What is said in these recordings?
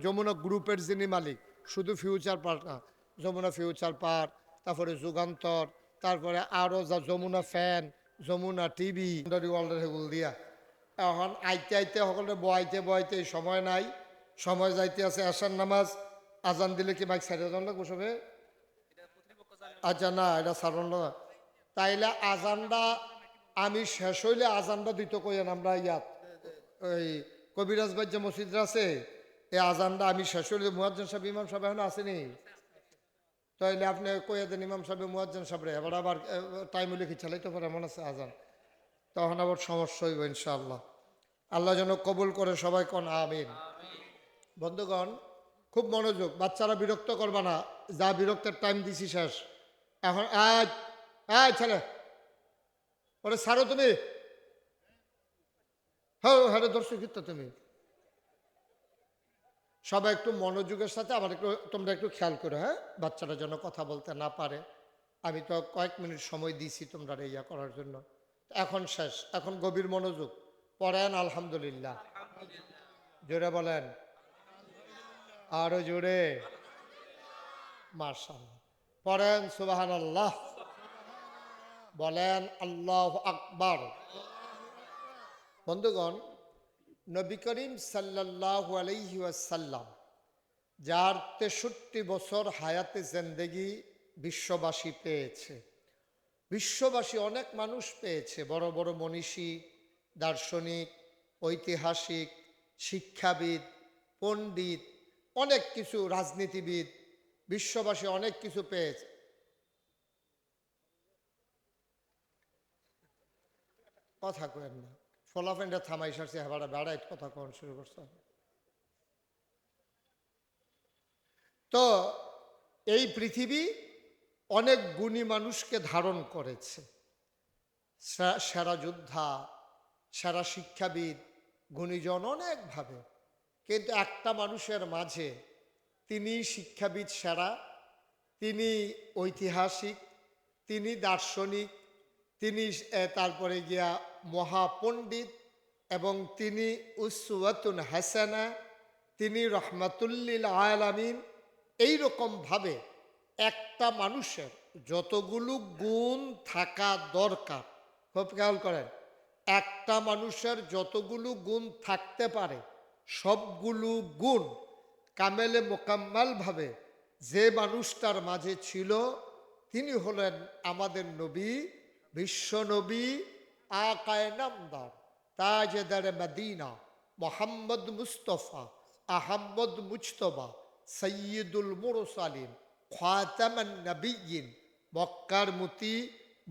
যমুনা গ্রুপের যিনি মালিক, শুধু ফিউচার পার্ক না, যমুনা ফিউচার পার্ক, তারপরে যুগান্তর, তারপরে আরও যা যমুনা ফ্যান, যমুনা টিভি, ওয়ার্ল্ডের হেগুল দিয়া এখন আইতে আইতে সকলে বয়াইতে বয়াইতে সময় নাই, সময় যাইতে আছে আসার নামাজ, আজান দিলে কি বাইক সাইড আজান লাগবো সবে? আচ্ছা না, এটা সাধারণ না। তাইলে আজানটা আমি শেষ হইলে আজানটা দিত কইেন আমরা ইয়াত ওই কবিরাজ ভাই যে মসজিদরা আছে, এই আজানটা আমি শেষ হইলে মুয়াজ্জিন সাহেব ইমাম সাহেব এখন আসেনি, তাইলে আপনি কইয়া দেন ইমাম সাহেব মুয়াজ্জিন সাহেবরে এবার আবার টাইম হইলে কি চালাইতে পারে এমন আছে আজান, তখন আবার সমস্যা হইব ইনশাআল্লাহ। আল্লাহ যেন কবুল করে, সবাই কোন আমিন। বন্ধুগণ খুব মনোযোগ, বাচ্চারা বিরক্ত করবা না, যা বিরক্তের টাইম দিছি শেষ। এখন আজ আজ ছেলে ওরে ছাড়ো তুমি, হ্যাঁ হ্যাঁ দর্শক কিন্তু তুমি সবাই একটু মনোযোগের সাথে আমার একটু তোমরা একটু খেয়াল করো, হ্যাঁ বাচ্চারা যেন কথা বলতে না পারে। আমি তো কয়েক মিনিট সময় দিয়েছি তোমরা ইয়া করার জন্য, এখন শেষ, এখন গভীর মনোযোগ পড়েন আলহামদুলিল্লাহ, জোরে বলেন আরো জোরে, মাশাআল্লাহ পড়েন সুবহানাল্লাহ, বলেন আল্লাহু আকবার। বন্ধুগণ নবী করিম সাল্লাল্লাহু আলাইহি ওয়াসাল্লাম যার 63 বছর হায়াতে জিন্দেগি বিশ্ববাসী পেয়েছে, বিশ্ববাসী অনেক মানুষ পেয়েছে, বড় বড় মনীষী, দার্শনিক, ঐতিহাসিক, শিক্ষাবিদ, পণ্ডিত, অনেক কিছু, রাজনীতিবিদ, বিশ্ববাসী অনেক কিছু পেয়েছে। কথা কেন না, ফলাফেন্ডা থামাই সারছে হেবাটা বেড়াই কথা কন শুরু করছে। তো এই পৃথিবী অনেক গুণী মানুষকে ধারণ করেছে, সেরা যোদ্ধা, সেরা শিক্ষাবিদ, গুণীজন অনেকভাবে, কিন্তু একটা মানুষের মাঝে তিনি শিক্ষাবিদ সেরা, তিনি ঐতিহাসিক, তিনি দার্শনিক, তিনি তারপরে গিয়া মহাপণ্ডিত, এবং তিনি উসওয়াতুন হাসানা, তিনি রহমাতুল্লিল আলামিন। এইরকমভাবে একটা মানুষের যতগুলো গুণ থাকা দরকার, খুব খেয়াল করেন, একটা মানুষের যতগুলো গুণ থাকতে পারে সবগুলো গুণ কামেলে মোকাম্মালভাবে যে মানুষটার মাঝে ছিল তিনি হলেন আমাদের নবী, বিশ্ব নবী, আকায়ে নামদার, তাজেদারে মদিনা, মোহাম্মদ মুস্তফা আহম্মদ মুজতবা, সৈয়দুল মুরসালিন, খাতামান নবিয়্যিন, মক্কার মতি,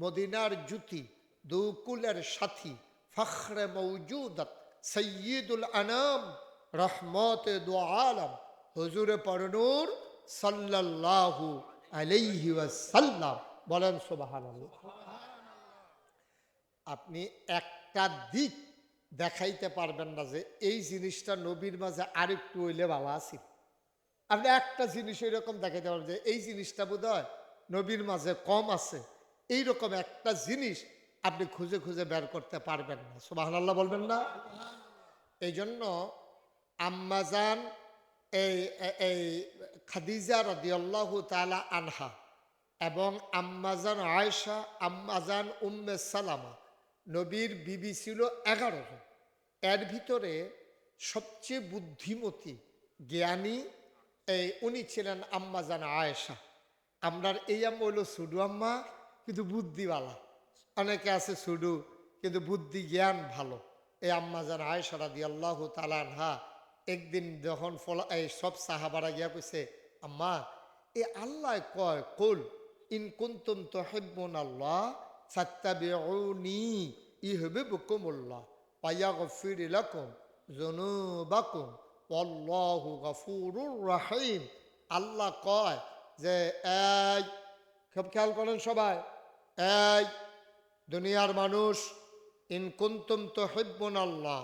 মদিনার জুতি, দুকুলের সাথী, ফখরে মৌজুদত, সৈয়দুল আনাম, রহমতে দু আলম, হুজুরে পরনূর সাল্লাল্লাহু আলাইহি ওয়াসাল্লাম। বলেন সুবহানাল্লাহ। আপনি একটা দিক দেখাইতে পারবেন না যে এই জিনিসটা নবীর মাঝে আরেকটু হইলে ভালো আছে, আপনি একটা জিনিস এরকম দেখাইতে পারবেন যে এই জিনিসটা বোধ হয় নবীর মাঝে কম আছে, এইরকম একটা জিনিস আপনি খুঁজে খুঁজে বের করতে পারবেন না। সুবহানাল্লাহ বলবেন না? এই জন্য আম্মাজান এই এই খাদিজা রাদিয়াল্লাহু তাআলা আনহা এবং আম্মাজান আয়েশা, আম্মাজান উম্মে সালামা, নবীর বিবি ছিল 11 জন। এর ভিতরে সবচেয়ে বুদ্ধিমতী, জ্ঞানী উনি ছিলেন আম্মাজান আয়েশা। আমরার এই আম্মা হইল সুডু আম্মা, কিন্তু বুদ্ধিওয়ালা। অনেকে আছে সুডু কিন্তু বুদ্ধি জ্ঞান ভালো। এই আম্মাজান আয়েশা রাদিয়াল্লাহু তাআলা আনহা একদিন যখন এই সব সাহাবারা গিয়া কইছে, আম্মা এ আল্লাহ কয় কুল ইন কুনতুম তুহিব্বুনাল্লাহ ফাত্তাবিউনি ইউহিব্বুকুমুল্লাহ ওয়া ইয়াগফির লাকুম যুনুবাকুম ওয়াল্লাহু গফুরুর রহিম। আল্লাহ কয় যে এই, খুব খেয়াল করেন সবাই, এই দুনিয়ার মানুষ, ইন কুনতুম তুহিব্বুনাল্লাহ,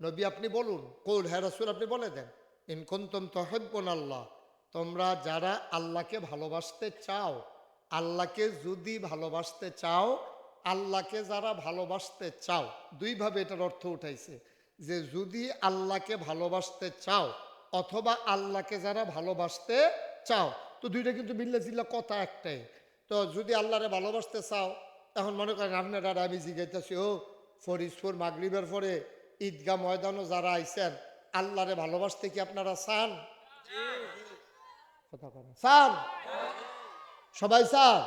নবী আপনি বলুন, কুল হে রাসূল আপনি বলে দেন, ইন কুনতুম তুহিব্বুনাল্লাহ, তোমরা যারা আল্লাহকে ভালোবাসতে চাও, আল্লাহকে যদি ভালোবাসতে চাও, আল্লাহকে যারা ভালোবাসতে চাও, দুইভাবে এটার অর্থ উঠাইছে যে যদি আল্লাহকে ভালোবাসতে চাও অথবা আল্লাহকে যারা ভালোবাসতে চাও। তো দুইটা কিন্তু মিল্লা জিল্লা কথা একটাই। তো যদি আল্লাহরে ভালোবাসতে চাও, এখন মনে করেন আপনারা আমি জিজ্ঞাসি, ও ফরিদপুর মাগরিবের পরে ঈদগাহ ময়দানও যারা আইছেন, আল্লাহরে ভালোবাসতে কি আপনারা চান? কথা বলেন, চান? সবাই চান?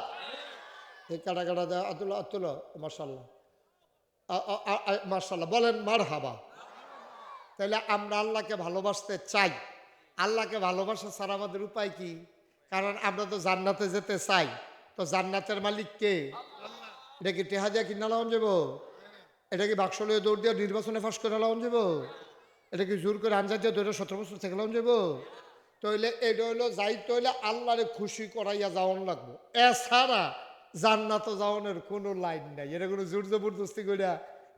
এই কাটা কাটা দেয় আতুল্লাহ আতুল্লাহ মার্শাল্লাহ, মার্শাল্লাহ বলেন মার হাবা। তাহলে আমরা আল্লাহকে ভালোবাসতে চাই। আল্লাহকে ভালোবাসা ছাড়া আমাদের উপায় কি? কারণ আমরা তো জান্নাতে যেতে চাই। তো জান্নাতের মালিক কে? এটা কি টেহা দিয়া কিনা লাউন যাব? এটা কি বাক্স লয়ে দৌড় দিয়ে নির্বাচনে ফাঁস করে লাউন যাব? এটা কি জোর করে আনজাদ দিয়ে 2017 বছর থেকে লাউন যাব? তাইলে এটা হইলো যাইতে হইলে আল্লাহরে খুশি করাইয়া যাওয়ান লাগবো। এছাড়া জান্নাতে যাওয়ানোর কোনো লাইন নাই। এটা কোনো জোর জবরদস্তি করিয়া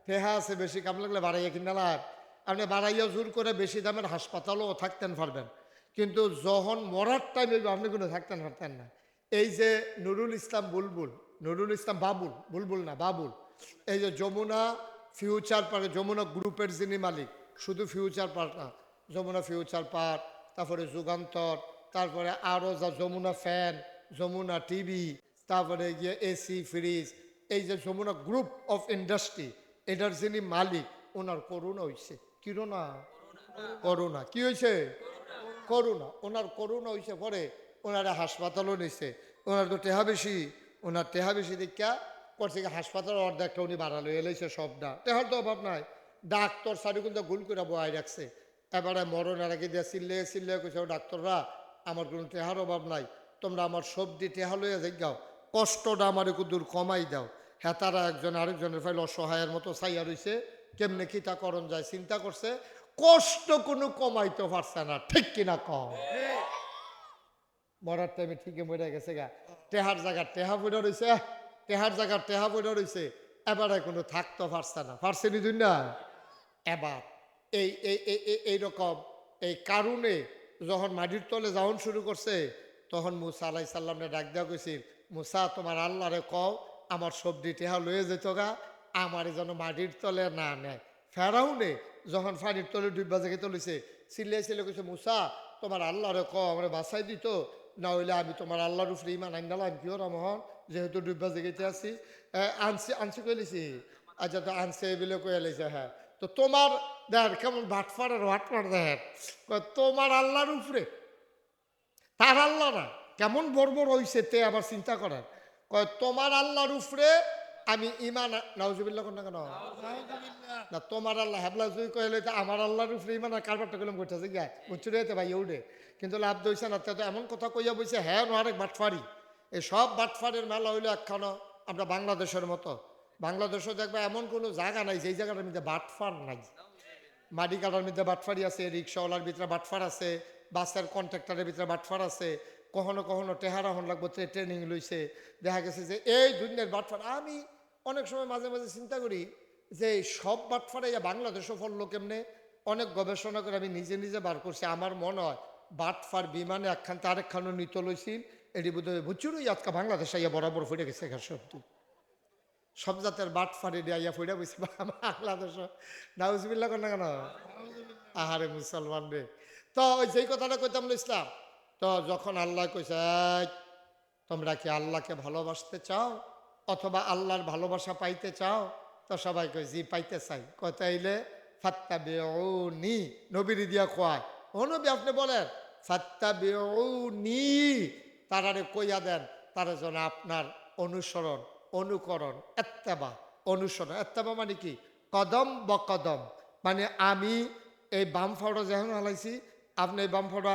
টেহা আছে বেশি কাম লাগলে বাড়াইয়া কিনা লাগ, আপনি বাড়াইয়া জোর করে বেশি দামের হাসপাতালও থাকতেন পারবেন, কিন্তু যখন মরার টাইমে আপনি কোনো থাকতেন পারতেন না। এই যে নুরুল ইসলাম বুলবুল, নুরুল ইসলাম বাবুল, বুলবুল না বাবুল, এই যে যমুনা ফিউচার পার্ক, যমুনা গ্রুপের যিনি মালিক, শুধু ফিউচার পার্ক না, যমুনা ফিউচার পার্ক, তারপরে যুগান্তর, তারপরে আরও যা যমুনা ফ্যান, যমুনা টিভি, তারপরে গিয়ে এসি ফ্রিজ, এই যে যমুনা গ্রুপ অফ ইন্ডাস্ট্রি, এটার যিনি মালিক, ওনার করোনা হয়েছে। কিরোনা? করোনা। কি হয়েছে? করোনা। ওনার করোনা হয়েছে পরে ওনারা হাসপাতালও নিছে। ওনার তো টেহা বেশি, ওনার টেহা বেশি দীক্ষা করছে কি হাসপাতালের অর্ধেকটা উনি বাড়ালো এলাইছে সবটা, টেহার তো অভাব নাই। ডাক্তার সারি কিন্তু গুল করে বয়াই রাখছে। এবারে মরণের আগে দিয়ে চিল্লে চিল্লে কইছে, ডাক্তাররা আমার কোনো টেহার অভাব নাই, তোমরা আমার সবজি টেহা লইয়া যাও, কষ্টটা আমার একটু দূর কমাই দাও। হ্যাঁ, তারা একজন আরেকজনের ফাইল অসহায়ের মতো চাইয়া রইছে, কেমনে কিতা করণ যায় চিন্তা করছে, কষ্ট কোনো কমাইতে পারছে না। ঠিক কিনা কম? মরার টাইমে ঠিকই মরে গেছে গা, টেহার জায়গা টেহা পড়ে রয়েছে, টেহার জায়গা টেহা পড়ে রয়েছে, এবারে কোনো থাকতে পারছে না। পারছে নি দুনিয়া? এবার এই এই এইরকম এই কারণে যখন মাটির তলে যাওয়ান শুরু করছে, তখন মুসা আলাইহিস সালামকে ডাক দেওয়া কইছিল, মুসা তোমার আল্লাহরে কও আমার সবজি টেহা লয়ে যেত গা, আমার যেন মাটির তলে না নেয়। ফেরাউনে যখন পানির তলে ডুববা জায়গায় তলিছে, চিল্লাইছিল কইছে, মুসা তোমার আল্লাহরে কও আমার বাঁচাই দিত, না হইলে আমি তোমার আল্লাহর উপরে ইমান আনলাম কি ওরা মোহন, যেহেতু ডুববা জায়গাতে আছি। আনছি আনছি কইলিছি, আচ্ছা তো আনছে বলে কয়ে লাইছে। হ্যাঁ, তো তোমার দেখ কেমন ভাটফাড়ের ভাটফাড় দেখ, তোমার আল্লাহর উপরে, তার আল্লাহ না, কেমন বর্বর হইছে তে আবার চিন্তা করার। কয় তোমার আল্লাহর উপরে আমি ইমান, নাউজুবিল্লাহ কোন না কেন না, তোমার আল্লাহ হেবলা যদি কইলে আমার আল্লাহর উপরে ইমান আর কারবারটা কইলাম করতেছে গায়ে বুঝছি রে ভাই উঠে, কিন্তু লাভ দইছে না। তো এমন কথা কইয়া বইছে, হ্যাঁ আরেক বাটফারি। এই সব বাটফারের মেলা হইলো একখানো আমরা বাংলাদেশের মতো। বাংলাদেশও দেখবে এমন কোনো জায়গা নাই যেই জায়গাটার মধ্যে বাটফার নাই। মাটি কাটার মধ্যে বাটফারি আছে, রিক্সাওয়ালার ভিতরে বাটফার আছে, বাসের কন্ট্রাক্টরের ভিতরে বাটফার আছে, কখনো কখনো টেহারা হন লাগবো ট্রেনিং লইছে। দেখা গেছে যে এই দুনিয়ার বাটফার। আমি অনেক সময় মাঝে মাঝে চিন্তা করি যে সব বাটফারে বাংলাদেশও ফললো কেমনে। অনেক গবেষণা করে আমি নিজে নিজে বার করছি। আমার মনে হয় বাটফার বিমানে একখান আরেকখানও নিত লইছিল, এটি বোধ হয় বুঝুরই আজকে বাংলাদেশে ইয়া বরাবর ফুটে গেছে সব সব জাতের বাটফারি দিয়া ফুটে বসে বাংলাদেশ। নাউজুবিল্লাহ কেন কেন? আহারে মুসলমান রে। তো ওই যেই কথাটা কইতাম ইসলাম, তো যখন আল্লাহ কইছে তোমরা কি আল্লাহকে ভালোবাসতে চাও অথবা আল্লাহর ভালোবাসা পাইতে চাও, তো সবাই কই জি পাইতে চাই। কথাইলে ফাত্তাবিউনি, নবীর দিয়া কয়, ও নবী আপনি বলেন ফাত্তাবিউনি, তারারে কইয়া দেন তারা যেন আপনার অনুসরণ অনুকরণ এত্তেবা, অনুসরণ এত্তেবা মানে কি? কদম বকদম, মানে আমি এই বাম ফাওড়া যেন হালাইছি আপনি এই বাম ফাওড়া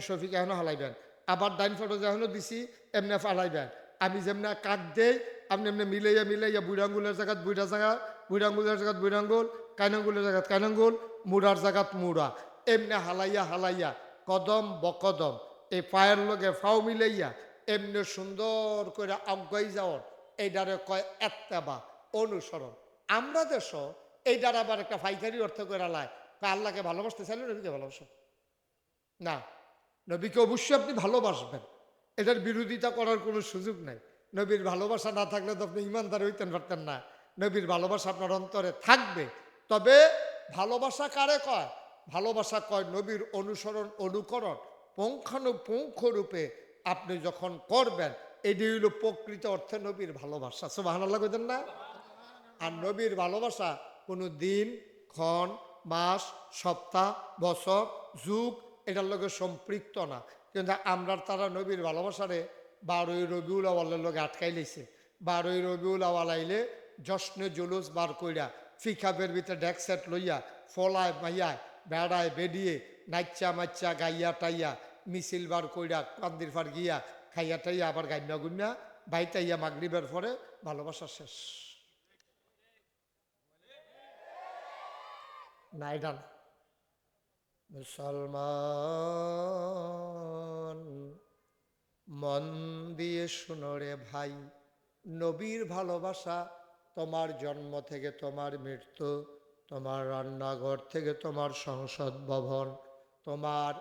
শফিক এখনো হালাইবেন, আবার ডাইন ফাওড়া যেন দিছি এমনি ফালাইবেন। আমি যেমনি কাক দেই আপনি এমনি মিলাইয়া মিলাইয়া বুড়াঙ্গুলের জায়গাত বুড়া জায়গা, বুড়াঙ্গুলের জায়গাত বুড়াঙ্গুল, কাইনাঙ্গুলের জায়গাত কাইনাঙ্গুল, মুড়ার জায়গাত মুড়া, এমনি হালাইয়া হালাইয়া কদম বকদম এই পায়ের লগে ফাও মিলাইয়া এমনি সুন্দর করে আগাই যাওয়ার, এইটারে কয় এত্তেবা, অনুসরণ। আমরা দেশ এইটার আবার একটা ফাইকারি অর্থ করে লায়, আল্লাহকে ভালোবাসতে চাইলে নবীকে ভালোবাসো না, নবীকে অবশ্যই আপনি ভালোবাসবেন, এটার বিরোধিতা করার কোনো সুযোগ নাই। নবীর ভালোবাসা না থাকলে তো আপনি ইমানদার হইতেন পারতেন না। নবীর ভালোবাসা আপনার অন্তরে থাকবে। তবে ভালোবাসা কারে কয়? ভালোবাসা কয় নবীর অনুসরণ অনুকরণ পুঙ্খানুপুঙ্খ রূপে আপনি যখন করবেন, এটি হইল প্রকৃত অর্থে নবীর ভালোবাসা। সুবহানাল্লাহ কইতেন না? আর নবীর ভালোবাসা কোনো দিন, ক্ষণ, মাস, সপ্তাহ, বছর, যুগ এটার লগে সম্পৃক্ত না। কিন্তু আমরা তারা নবীর ভালোবাসারে 12ই রবিউল আওয়ালের লগে আটকাই লাইছে। 12ই রবিউল আওয়াল আইলে জশ্নে জুলুস বার কইরা ফিকাবের ভিতরে ডেক সেট লইয়া ফলায় মাইয়ায় বেড়ায় বেডিয়ে নাচ্চা মাচ্চা গাইয়া টাইয়া মিছিল বার কইরা কান্দির ফার গিয়া খাইয়া টাইয়া আবার গাইনা গুন্না বাইতাইয়া মাগরিবের পরে ভালোবাসা শেষ। না এটা না। মুসলমান মন দিয়ে শুনো রে ভাই, নবীর ভালোবাসা তোমার জন্ম থেকে তোমার মৃত্যু, তোমার রান্নাঘর থেকে তোমার সংসদ ভবন, তোমার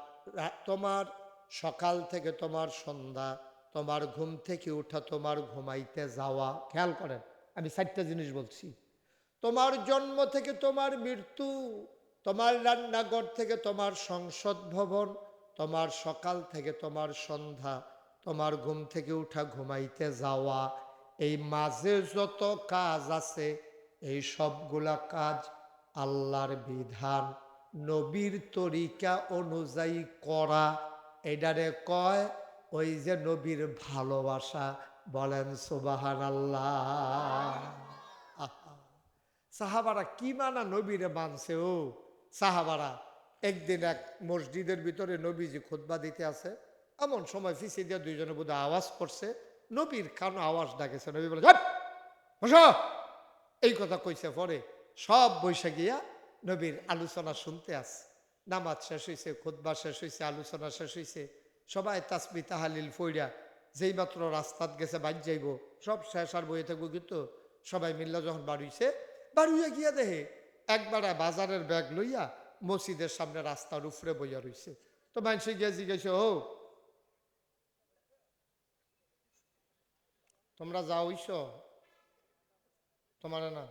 সকাল থেকে তোমার সন্ধ্যা, তোমার ঘুম থেকে উঠা তোমার ঘুমাইতে যাওয়া। খেয়াল করেন, আমি 4টা জিনিস বলছি। তোমার জন্ম থেকে তোমার মৃত্যু, তোমার রান্নাঘর থেকে তোমার সংসদ ভবন, তোমার সকাল থেকে তোমার সন্ধ্যা, তোমার ঘুম থেকে উঠা ঘুমাইতে যাওয়া, এই মাঝে যত কাজ আছে এই সবগুলা কাজ আল্লাহর বিধান নবীর তরিকা অনুযায়ী করা। এটারে কয় ওই যে নবীর ভালোবাসা। বলেন সুবহানাল্লাহ। সাহাবারা কি মানা নবীরে মানছে। ও সাহাবারা একদিন এক মসজিদের ভিতরে নবীজি খুতবা দিতে আছে, এমন সময় ফিসে দিয়ে দুইজনে বোধ আওয়াজ করছে, নবীর কানে আওয়াজ ডাকেছে। নবী বলে বসো, এই কথা কইছে। পরে সব বৈশা গিয়া নবীর আলোচনা শুনতে আছে। নামাজ শেষ হয়েছে, খুতবা শেষ হয়েছে, আলোচনা শেষ হয়েছে, সবাই তাসবিহ তাহালিল ফইরা যেই মাত্র রাস্তাত গেছে বাড়ি যাইব, সব শেষ আর বইয়ে থাকবো। কিন্তু সবাই মিল্লা যখন বাড়িছে, বাড়িয়ে গিয়া দেখে একবার বাজারের ব্যাগ লইয়া মসজিদের সামনে রাস্তার উপরে বইয়া রইছে। তো মানুষে গিয়া জিজ্ঞাসা, ও তোমরা যা হইছ তোমার না?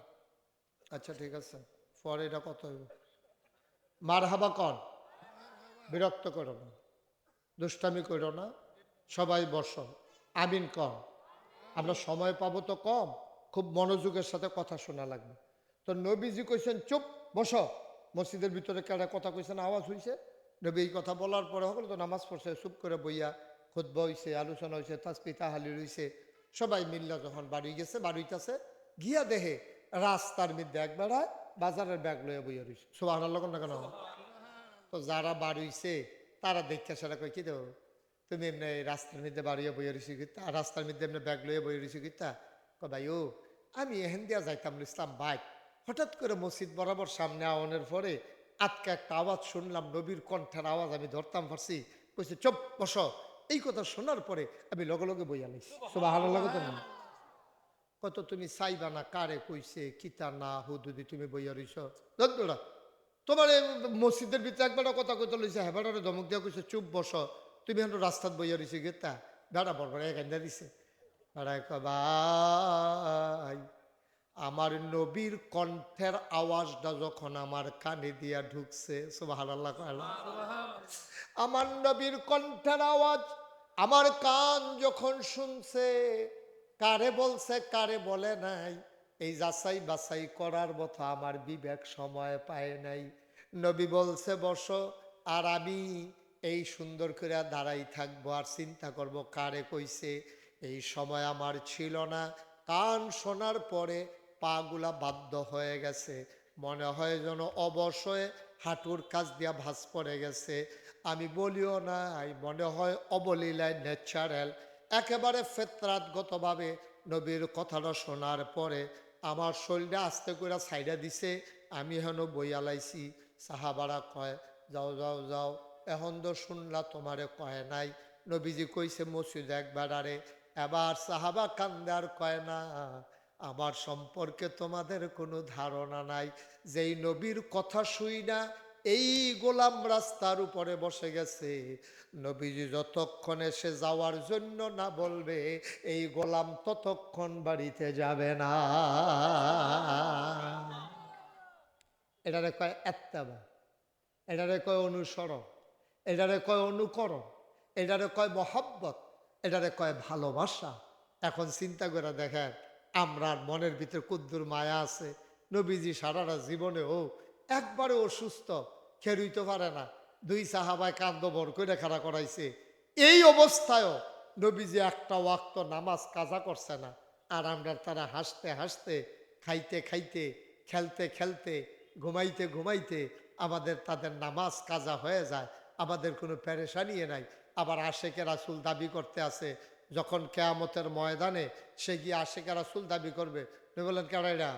আচ্ছা ঠিক আছে, পরে এটা কত হইব। মার হাবা কন, বিরক্ত করো না, দুষ্টামি করো না, সবাই বসো, আমিন কন। আমরা সময় পাবো তো কম, খুব মনোযোগের সাথে কথা শোনা লাগবে। তো নবীজি কইছেন চুপ বসো। মসজিদের ভিতরে কেডা কথা কইছেন, আওয়াজ হইছে। নবী এই কথা বলার পরে হলো তো নামাজ পড়ছে, চুপ করে বইয়া খুতবা হইছে, আলোচনা হইছে, তাসবিহ তাহলিল হইছে। সবাই মিল্লা যখন বাড়ি গেছে, বাড়িতেছে গিয়া দেহে রাস্তার মধ্যে এক বেড়ায় বাজারের ব্যাগ লইয়া বইয়া রইছে। সুবহানাল্লাহ না কেন? তো যারা বাড়িছে তারা দেখতে সেটা কই কি দেব, তুমি এমনি রাস্তার মধ্যে বাড়িয়ে বইয়া রইছি কিতা, রাস্তার মধ্যে এমনি ব্যাগ লইয়া বইয়া রইছি কিতা। ভাই ও আমি এহেন দিয়া যাইতাম ইসলাম বাইক, হঠাৎ করে মসজিদ বরাবর সামনে আওয়ানের পরে আজকে একটা আওয়াজ শুনলাম, নবীর কণ্ঠের আওয়াজ আমি ধরতাম পারছি। কইছে চুপ বসো। এই কথা শোনার পরে আমি লগে লগে বইয়া লাইছি। সুবহানাল্লাহ কত না? কত তুমি চাইবা না কারে কইছে কিতা না হুদুদি তুমি বইয়া রইছ। দোড়া তোমার মসজিদের ভিতরে একবার কথা কইতে লইছে, হেবারে ধমক দিয়া কইছে চুপ বসো, তুমি এখন রাস্তাত বইয়া রইছে গেতা। বেড়া বড় এখানটা দিছে। বেড়ায় ভাই আমার নবীর কণ্ঠের আওয়াজটা যখন আমার কানে দিয়া ঢুকছে, সুবহানাল্লাহ, আমার নবীর কণ্ঠের আওয়াজ আমার কান যখন শুনছে, কারে বলছে কারে বলে নাই এই যাচাই বাছাই করার মতো আমার বিবেক সময় পায় নাই। নবী বলছে বসো, আর আমি এই সুন্দর করে দাঁড়াই থাকবো আর চিন্তা করব কারে কইছে। এই সময় আমার ছিল না। কান শোনার পরে পাগুলা বাধ্য হয়ে গেছে, মনে হয় যেন অবশ্যই হাঁটুর কাছ দিয়া ভাঁজ পড়ে গেছে। আমি বলিও নাই, মনে হয় অবলীলায় ন্যাচারাল একেবারে ফেতরাতগতভাবে নবীর কথাটা শোনার পরে আমার শরীরটা আস্তে করে সাইডা দিছে। আমি হেন বইয়া লাইছি। সাহাবারা কয় যাও যাও যাও, এখন তো শুনলা তোমারে কয় নাই, নবীজি কইছে মসজিদ একবার। আরে এবার সাহাবা কান্দে আর কয় না আমার সম্পর্কে তোমাদের কোনো ধারণা নাই। যেই নবীর কথা শুই না এই গোলাম রাস্তার উপরে বসে গেছে, নবীজি যতক্ষণ এসে যাওয়ার জন্য না বলবে এই গোলাম ততক্ষণ বাড়িতে যাবে না। এটারে কয় এত্তেবা। এটারে কয় অনুসরণ, এটারে কয় অনুকরণ, এটারে কয় মহব্বত, এটারে কয় ভালোবাসা। এখন চিন্তা করে দেখেন আমরা মনের ভিতরে কুদ্দুর মায়া আছে। নবীজি সারাটা জীবনেও একবারে অসুস্থ, খেরুইতে পারে না, দুই সাহাবায় কান্দ বর করে খাড়া করাইছে। এই অবস্থায়ও নবীজি একটা ওয়াক্ত নামাজ কাজা করছে না। আর আমরা তারা হাসতে হাসতে, খাইতে খাইতে, খেলতে খেলতে, ঘুমাইতে ঘুমাইতে আমাদের তাদের নামাজ কাজা হয়ে যায়, আমাদের কোনো পেরেশানিয়ে নাই। আবার আশেকে রাসুল দাবি করতে আছে, যখন কেয়ামতের ময়দানে সে গিয়ে আশেকে রাসুল দাবি করবে, তুমি বললেন কেন এরা,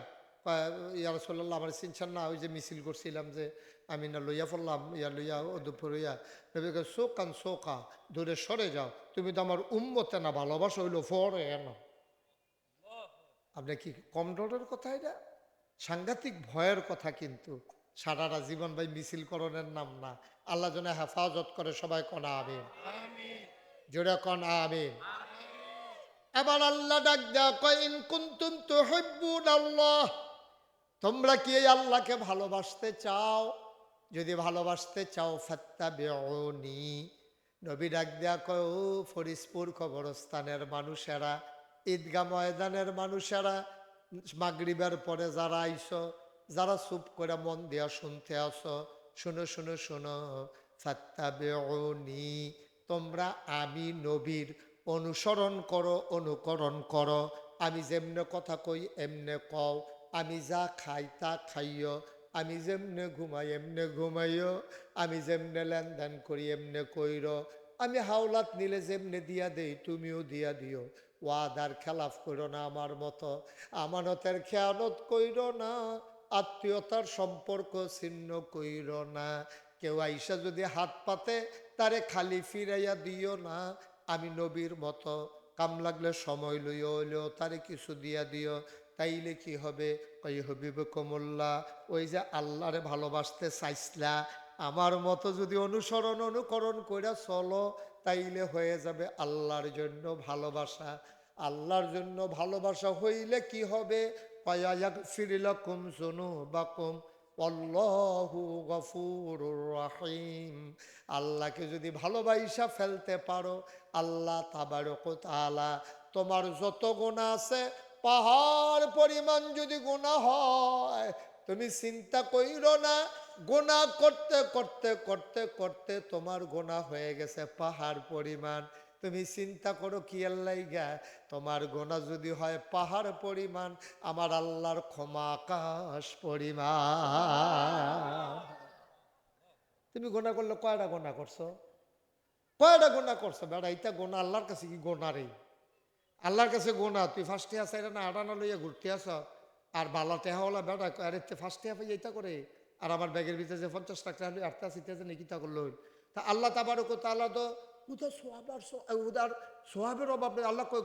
ইয়া রাসূলুল্লাহ আমার চিনছেন না, ওই যে মিছিল করছিলাম যে আমি না লইয়া পড়লাম, ইয়া লইয়া ও দুপুর ইয়া, নবীকে শোকান শোকা, দূরে সরে যাও, তুমি তো আমার উম্মতে না, ভালোবাসা হইলো ফরে না। আপনি কি কম ডরের কথা? এটা সাংঘাতিক ভয়ের কথা। কিন্তু সারাটা জীবন ভাই মিছিলকরণের নাম না। আল্লাহ যেন হেফাজত করে, সবাই কন আমিন, জোরে কন আমিন। এবার আল্লাহ ডাক দেয়া কয়, ইন কুনতুম তুহিব্বুনাল্লাহ, তোমরা কি এই আল্লাহকে ভালোবাসতে চাও? যদি ভালোবাসতে চাও ফাত্তাবিউনি। নবী ডাক দেয়া কয়, ও ফরিদপুর কবরস্থানের মানুষেরা, ঈদগাহ ময়দানের মানুষেরা, মাগরিবের পরে যারা আইছো, যারা চুপ করে মন দিয়া শুনতে আসো, শুনো শুনো শুনো, ফাত্তাবিউনি, তোমরা আমি নবীর অনুসরণ করো, অনুকরণ করো। আমি যেমনে কথা কই এমনে কও, আমি যা খাই তা খাইও, আমি যেমনে ঘুমাই এমনে ঘুমাইও, আমি যেমনে লেনদেন করি এমনে কইর, আমি হাওলাত নিলে যেমনে দিয়া দেই তুমিও দিয়া দিও। ওয়াদার খেলাফ করো না আমার মতো, আমানতের খেয়ানত কইর না, আত্মীয়তার সম্পর্ক ছিন্ন কইর না। কেউ আইসা যদি হাত পাতে তারে খালি ফিরাইয়া দিও না। আমি নবীর মতো, কাম লাগলে সময় লইও হইলেও তারে কিছু দিয়া দিও। তাইলে কি হবে? কই হবিব কমল্লা, ওই যে আল্লাহরে ভালোবাসতে চাইছিলা, আমার মতো যদি অনুসরণ অনুকরণ কইরা চলো, তাইলে হয়ে যাবে আল্লাহর জন্য ভালোবাসা। আল্লাহর জন্য ভালোবাসা হইলে কি হবে? ফায়াগফির লাকুম যুনুবাকুম আল্লাহু গফুরুর রহিম। আল্লাহকে যদি ভালোবাসা ফেলতে পারো, আল্লাহ তাবারক ওয়া তাআলা তোমার যত গুনাহ আছে, পাহাড় পরিমাণ যদি গুনাহ হয়, তুমি চিন্তা কইরো না, গুনাহ করতে করতে করতে করতে তোমার গুনাহ হয়ে গেছে পাহাড় পরিমাণ। তুমি চিন্তা করো কি আল্লাইগা, তোমার গুনাহ যদি হয় পাহাড় পরিমাণ, আমার আল্লাহর ক্ষমা আকাশ পরিমাণ। তুমি গুনাহ করলে কয়টা গুনাহ করছো? কয়টা গুনাহ করছো বেড়া? এটা গুনাহ আল্লাহর কাছে কি গোনা রে? আল্লাহর কাছে গোনা। তুই ফার্স্ট টিয়া চাইরা না আটানা লইয়া ঘুরতে আস, আর বালা টেহাওয়ালা বেড়া আরে ফার্স্ট টিয়া পাই এইটা করে, আর আমার ব্যাগের ভিতরে যে 50 টাকা আটটা সিটে যে নাকি তা করলো। তা আল্লাহ তাবারক ওয়া তাআলা তো উদার সোয়াবের অভাব নেই। আল্লাহ কয়